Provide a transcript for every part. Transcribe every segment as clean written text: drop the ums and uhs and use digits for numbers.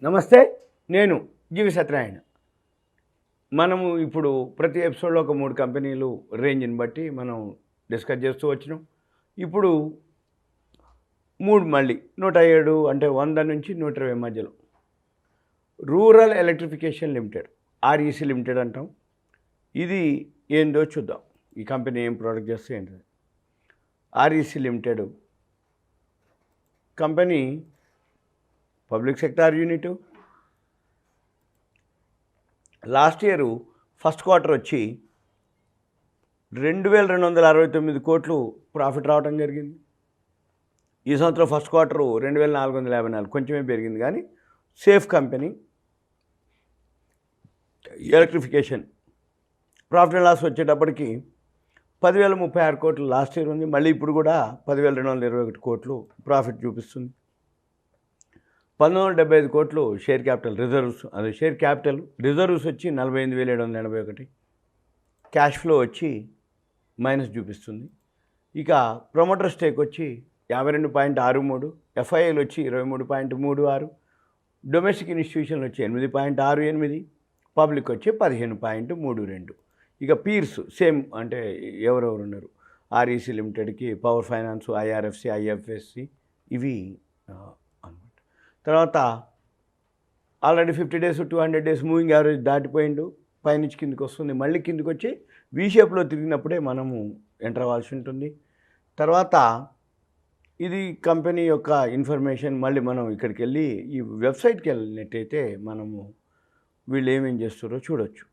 నమస్తే. నేను జీవి సత్యనారాయణ. మనము ఇప్పుడు ప్రతి ఎపిసోడ్‌లో ఒక 3 కంపెనీలు రేంజ్‌ని బట్టి మనం డిస్కస్ చేస్తూ వచ్చినాం. ఇప్పుడు 3 మళ్ళీ 107 అంటే 100 నుంచి 120 మధ్యలో. Rural electrification limited, REC limited అంటాం. ఇది ఏందో చూద్దాం. ఈ కంపెనీ ఏం ప్రొడక్ట్ చేస్తే ఏంటిది. REC limited company public sector unit. Last year first quarter వచ్చి 2,269 కోట్లు ప్రాఫిట్ రావడం జరిగింది. ఈ సంవత్సరం ఫస్ట్ క్వార్టర్ 2,454 కొంచెమే పెరిగింది, కానీ safe company. Electrification profit and loss వచ్చేటప్పటికి 10,036 కోట్లు లాస్ట్ ఇయర్ ఉంది. మళ్ళీ ఇప్పుడు కూడా 10,221 కోట్లు ప్రాఫిట్ చూపిస్తుంది. 1975 కోట్లు షేర్ క్యాపిటల్ రిజర్వ్స్, అది షేర్ క్యాపిటల్ రిజర్వ్స్ వచ్చి 48,781. క్యాష్ ఫ్లో వచ్చి మైనస్ చూపిస్తుంది. ఇక ప్రమోటర్ స్టేక్ వచ్చి 52.63, ఎఫ్ఐఐలు వచ్చి 23.36, డొమెస్టిక్ ఇన్స్టిట్యూషన్లు వచ్చి 8.68, పబ్లిక్ వచ్చి 15.32. ఇక పీర్స్ సేమ్, అంటే ఎవరెవరు ఉన్నారు ఆర్ఈసీ లిమిటెడ్కి, పవర్ ఫైనాన్స్, ఐఆర్ఎఫ్సి, ఐఎఫ్ఎస్సి, ఇవి అనమాట. తర్వాత already 50 days 200 days moving average దాటిపోయిండు, పైనుంచి కిందికి వస్తుంది. మళ్ళీ కిందికి వచ్చి వీ షేప్లో తిరిగినప్పుడే మనము ఎంటర్ అవ్వాల్సి ఉంటుంది. తర్వాత ఇది కంపెనీ యొక్క ఇన్ఫర్మేషన్. మళ్ళీ మనం ఇక్కడికి వెళ్ళి ఈ వెబ్సైట్కి వెళ్ళినట్టయితే మనము వీళ్ళు ఏమేం చేస్తారో చూడొచ్చు.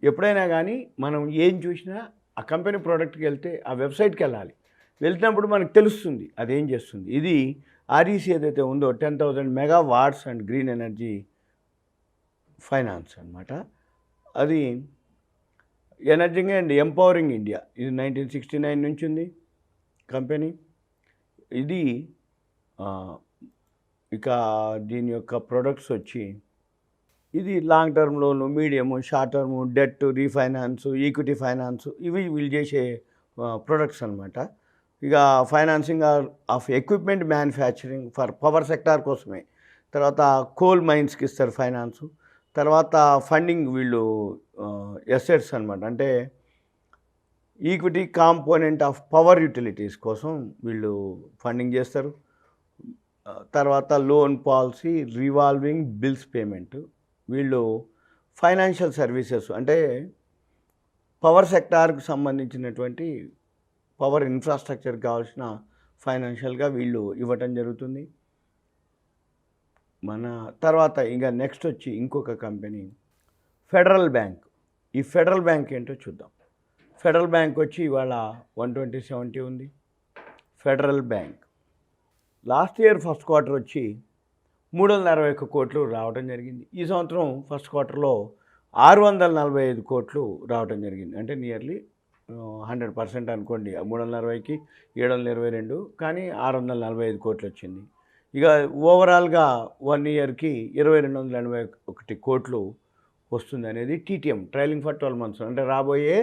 ఎప్పుడైనా కానీ మనం ఏం చూసినా ఆ కంపెనీ ప్రోడక్ట్కి వెళ్తే ఆ వెబ్సైట్కి వెళ్ళాలి. వెళ్తున్నప్పుడు మనకు తెలుస్తుంది అదేం చేస్తుంది. ఇది ఆర్ఈసీ ఏదైతే ఉందో 10,000 megawatts and green energy finance అనమాట. అది ఎనర్జింగ్ అండ్ ఎంపవరింగ్ ఇండియా. ఇది 1969 నుంచి ఉంది కంపెనీ. ఇది ఇక దీని యొక్క ప్రొడక్ట్స్ వచ్చి ఇది long term loan, medium, short term, debt, refinance, equity finance, ఇవి వీళ్ళు చేసే ప్రొడక్ట్స్ అనమాట. ఇక financing of equipment manufacturing for power sector కోసమే. తర్వాత కోల్ మైన్స్కి ఇస్తారు ఫైనాన్సు. తర్వాత ఫండింగ్ వీళ్ళు ఎసెట్స్ అనమాట, అంటే equity component of power utilities కోసం వీళ్ళు ఫండింగ్ చేస్తారు. తర్వాత loan policy, revolving bills payment. వీళ్ళు ఫైనాన్షియల్ సర్వీసెస్, అంటే పవర్ సెక్టార్కి సంబంధించినటువంటి పవర్ ఇన్ఫ్రాస్ట్రక్చర్కి కావాల్సిన ఫైనాన్షియల్గా వీళ్ళు ఇవ్వటం జరుగుతుంది. మన తర్వాత ఇంకా నెక్స్ట్ వచ్చి ఇంకొక కంపెనీ ఫెడరల్ బ్యాంక్. ఈ ఫెడరల్ బ్యాంక్ ఏంటో చూద్దాం. ఫెడరల్ బ్యాంక్ వచ్చి ఇవాళ 120.70 ఉంది. Federal bank last year first quarter వచ్చి 361 కోట్లు రావడం జరిగింది. ఈ సంవత్సరం ఫస్ట్ క్వార్టర్లో 645 కోట్లు రావడం జరిగింది. అంటే నియర్లీ 100% అనుకోండి. 360కి 722, కానీ 645 కోట్లు వచ్చింది. ఇక ఓవరాల్గా 1 ఇయర్కి 2,281 కోట్లు వస్తుంది అనేది టీటీఎం, ట్రైలింగ్ ఫర్ 12 months. అంటే రాబోయే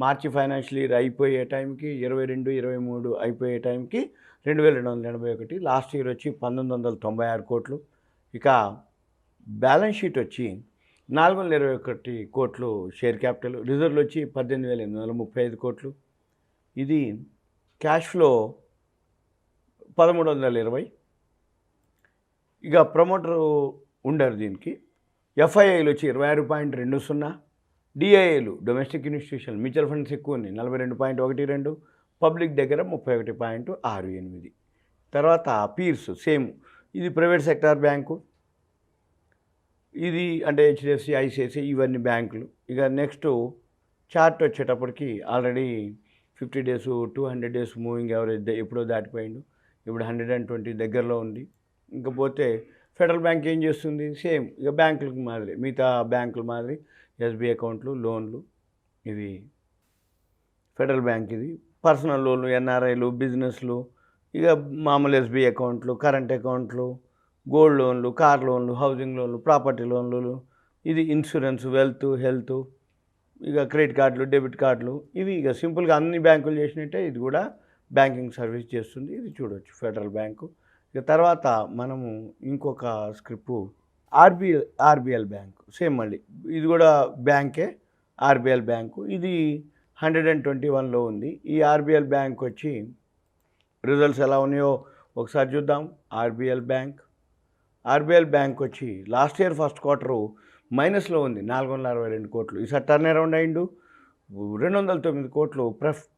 మార్చి ఫైనాన్షియల్ ఇయర్ అయిపోయే టైంకి 22, 23 అయిపోయే టైంకి 2,281. లాస్ట్ ఇయర్ వచ్చి 1,996 కోట్లు. ఇక బ్యాలెన్స్ షీట్ వచ్చి 421 కోట్లు షేర్ క్యాపిటల్, రిజర్వ్లు వచ్చి 18,835 కోట్లు. ఇది క్యాష్ ఫ్లో 1,320. ఇక ప్రమోటర్ ఉండరు దీనికి. ఎఫ్ఐఐలు వచ్చి 26.20, డిఐఏలు డొమెస్టిక్ ఇన్స్టిట్యూషన్ మ్యూచువల్ ఫండ్స్ ఎక్కువ ఉన్నాయి 42.12, పబ్లిక్ దగ్గర 31.68. తర్వాత పీర్స్ సేమ్, ఇది ప్రైవేట్ సెక్టార్ బ్యాంకు. ఇది అంటే హెచ్డిఎఫ్సి, ఐసిఐసిఐ, ఇవన్నీ బ్యాంకులు. ఇక నెక్స్ట్ చార్ట్ వచ్చేటప్పటికి already 50 days 200 days moving average ఎప్పుడో దాటిపోయిండు. ఇప్పుడు 120 దగ్గరలో ఉంది. ఇంకపోతే ఫెడరల్ బ్యాంక్ ఏం చేస్తుంది, సేమ్ ఇక బ్యాంకులకు మాదిరి, మిగతా బ్యాంకుల మాదిరి ఎస్బీఐ అకౌంట్లు, లోన్లు. ఇవి ఫెడరల్ బ్యాంక్. ఇది పర్సనల్ లోన్లు, ఎన్ఆర్ఐలు, బిజినెస్లు, ఇక మామూలు ఎస్బీఐ అకౌంట్లు, కరెంట్ అకౌంట్లు, గోల్డ్ లోన్లు, కార్ లోన్లు, హౌసింగ్ లోన్లు, ప్రాపర్టీ లోన్లు. ఇది ఇన్సూరెన్స్, వెల్త్, హెల్త్, ఇక క్రెడిట్ కార్డులు, డెబిట్ కార్డులు. ఇవి ఇక సింపుల్గా అన్ని బ్యాంకులు చేసినట్టే ఇది కూడా బ్యాంకింగ్ సర్వీస్ చేస్తుంది. ఇది చూడవచ్చు ఫెడరల్ బ్యాంకు. ఇక తర్వాత మనము ఇంకొక స్క్రిప్టు ఆర్బిఎల్ బ్యాంకు సేమ్ మళ్ళీ ఇది కూడా బ్యాంకే. ఆర్బిఎల్ బ్యాంకు ఇది 121లో ఉంది. ఈ ఆర్బిఎల్ బ్యాంక్ వచ్చి రిజల్ట్స్ ఎలా ఉన్నాయో ఒకసారి చూద్దాం. ఆర్బిఎల్ బ్యాంక్ వచ్చి లాస్ట్ ఇయర్ ఫస్ట్ క్వార్టరు మైనస్లో ఉంది, 462 కోట్లు. ఈసారి టర్న్ అరౌండ్ అయిండు, 209 కోట్లు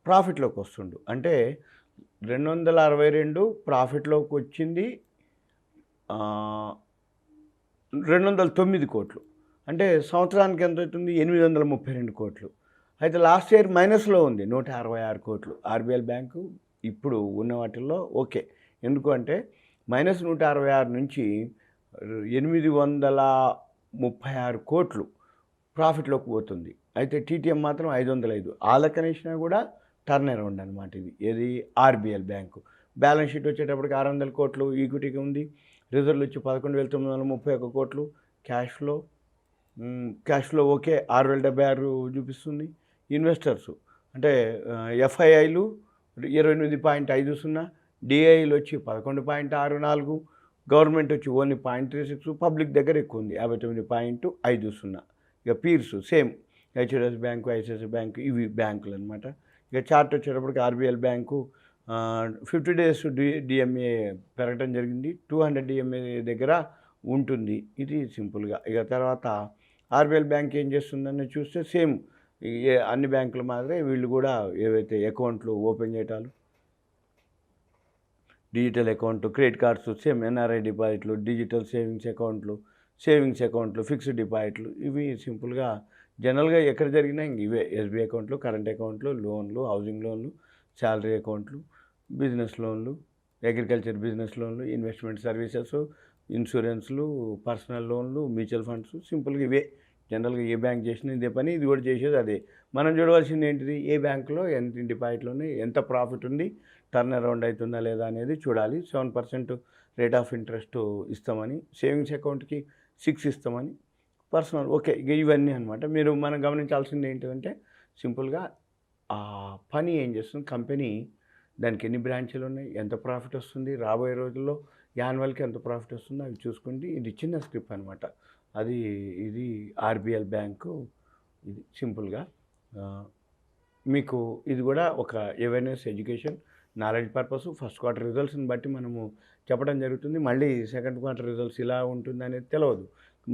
ప్రాఫిట్లోకి వస్తుండు. అంటే 262 ప్రాఫిట్లోకి వచ్చింది, 209 కోట్లు. అంటే సంవత్సరానికి ఎంత అవుతుంది? 832 కోట్లు. అయితే లాస్ట్ ఇయర్ మైనస్లో ఉంది, 166 కోట్లు. ఆర్బిఎల్ బ్యాంకు ఇప్పుడు ఉన్న వాటిల్లో ఓకే. ఎందుకు అంటే -166 నుంచి 836 కోట్లు ప్రాఫిట్లోకి పోతుంది. అయితే టీటీఎం మాత్రం 505. ఆ లెక్కనేసినా కూడా టర్న్ అరౌండ్ అనమాట ఇది. ఏది? RBL bank. బ్యాలెన్స్ షీట్ వచ్చేటప్పటికి 600 కోట్లు ఈక్విటీకి ఉంది. రిజర్వ్లు వచ్చి 11,931 కోట్లు. క్యాష్ ఫ్లో ఓకే, 6,076 చూపిస్తుంది. ఇన్వెస్టర్స్ అంటే ఎఫ్ఐఐలు 28.50, డిఐలు వచ్చి 11.64, గవర్నమెంట్ వచ్చి ఓన్లీ 0.36, పబ్లిక్ దగ్గర ఎక్కువ ఉంది 59.50. ఇక peers same, HDFC bank, ICICI bank, ఇవి బ్యాంకులు అనమాట. ఇక చార్ట్ వచ్చేటప్పటికి ఆర్బిఎల్ బ్యాంకు 50 డేస్ డిఎంఏ పెరగడం జరిగింది, 200 డిఎంఏ దగ్గర ఉంటుంది. ఇది సింపుల్గా. ఇక తర్వాత ఆర్బిఎల్ బ్యాంక్ ఏం చేస్తుందని చూస్తే సేమ్ అన్ని బ్యాంకుల మాదిరే వీళ్ళు కూడా ఏవైతే అకౌంట్లు ఓపెన్ చేయటాలు, డిజిటల్ అకౌంట్లు, క్రెడిట్ కార్డ్స్, సేమ్ ఎన్ఆర్ఐ డిపాజిట్లు, డిజిటల్ సేవింగ్స్ అకౌంట్లు, ఫిక్స్డ్ డిపాజిట్లు, ఇవి సింపుల్గా జనరల్గా ఎక్కడ జరిగినా ఇంక ఇవే. ఎస్బీఐ అకౌంట్లు, కరెంట్ అకౌంట్లు, లోన్లు, హౌసింగ్ లోన్లు, శాలరీ అకౌంట్లు, బిజినెస్ లోన్లు, అగ్రికల్చర్ బిజినెస్ లోన్లు, ఇన్వెస్ట్మెంట్ సర్వీసెస్, ఇన్సూరెన్స్లు, పర్సనల్ లోన్లు, మ్యూచువల్ ఫండ్స్, సింపుల్గా ఇవే. జనరల్గా ఏ బ్యాంక్ చేసినా ఇదే పని, ఇది కూడా చేసేది అదే. మనం చూడవలసింది ఏంటిది? ఏ బ్యాంకులో ఎంత డిపాజిట్లోనే ఎంత ప్రాఫిట్ ఉంది, టర్న్ అరౌండ్ అవుతుందా లేదా అనేది చూడాలి. 7% రేట్ ఆఫ్ ఇంట్రెస్ట్ ఇస్తామని, సేవింగ్స్ అకౌంట్కి 6 ఇస్తామని, పర్సనల్ ఓకే. ఇక ఇవన్నీ అనమాట. మనం గమనించాల్సింది ఏంటంటే సింపుల్గా ఆ పని ఏం చేస్తుంది కంపెనీ, దానికి ఎన్ని బ్రాంచీలు ఉన్నాయి, ఎంత ప్రాఫిట్ వస్తుంది, రాబోయే రోజుల్లో యాన్యువల్కి ఎంత ప్రాఫిట్ వస్తుందో అవి చూసుకుంటే ఇది చిన్న స్క్రిప్ట్ అనమాట. ఇది ఆర్బిఎల్ బ్యాంకు. ఇది సింపుల్గా మీకు ఇది కూడా ఒక awareness, education, knowledge purpose. First quarter రిజల్ట్స్ని బట్టి మనము చెప్పడం జరుగుతుంది. మళ్ళీ సెకండ్ క్వార్టర్ రిజల్ట్స్ ఇలా ఉంటుంది అనేది తెలియదు.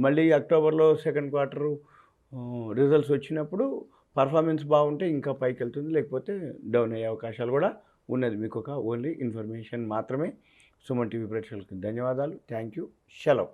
మళ్ళీ అక్టోబర్లో సెకండ్ క్వార్టరు రిజల్ట్స్ వచ్చినప్పుడు పర్ఫార్మెన్స్ బాగుంటే ఇంకా పైకి వెళ్తుంది, లేకపోతే డౌన్ అయ్యే అవకాశాలు కూడా ఉన్నది. మీకు ఒక ఓన్లీ ఇన్ఫర్మేషన్ మాత్రమే. సుమన్ టీవీ ప్రేక్షకులకి ధన్యవాదాలు. Thank you. సెలవు.